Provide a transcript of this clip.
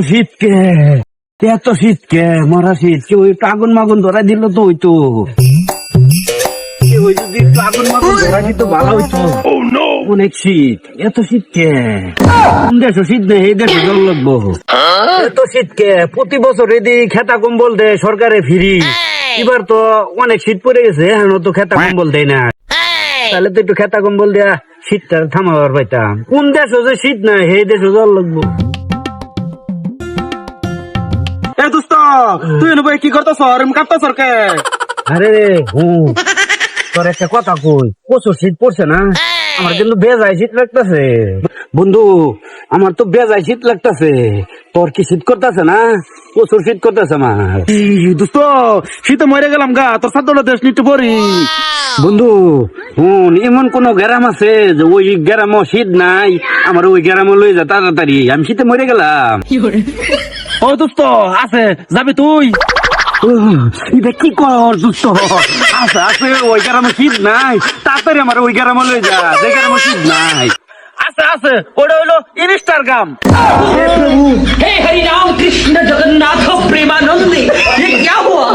শীতকে এত শীতকে মরা শীত কেউ একটু আগুন মাগুন ধরা দিল তো হইতো কেউ যদি একটু আগুন মাগুন ধরা দিত ভালো হইতো। অনেক শীত, এত শীতকে কোন দেশ শীত নেই এই দেশে জল লাগবো। এত শীতকে প্রতি বছর এদি খেতা কম্বল দেয় সরকারে ফ্রি, এবার তো অনেক শীত পড়ে গেছে এখন তো খেতা কম্বল দেয় না, তাহলে তো একটু খেতা কম্বল দেয়া শীতটা থামাবার পাইতাম। কোন দেশে যে শীত নাই সেই দেশে জল লাগবো। এ দোস্ত তুই ভাই কি করতেছ কাঁপতেছ কে? আরে তোর একটা কথা কই, প্রচুর শীত পড়ছে না, আমার কিন্তু বেজায় শীত লাগতেছে বন্ধু, আমার তো বেজায় শীত লাগতেছে। তোর কি শীত করতেছে না? প্রচুর শীত করতেছে আমার। দোস্ত শীতে মরে গেলাম গা, তোর সাথে দেশ নিতে পড়ি। বন্ধু এমন কোন গ্রাম আছে যে ওই গ্রামও শীত নাই, আমার ওই গ্রামও লয়ে যা তাড়াতাড়ি, আমি শীতে মরে গেলাম। ও দোস্ত আছে, যাবি তুই? এটা কি কর দুষ্ট? আছে আছে ওই গ্রামে শীত নাই, তাড়াতাড়ি আমার ওই গ্রামে লয়ে যা যে গ্রামে শীত নাই। আছে আছে, ওটা হইলো ইনিস্টার গাম। हे हरि राम कृष्ण जगन्नाथ प्रेमानंद ये क्या हुआ?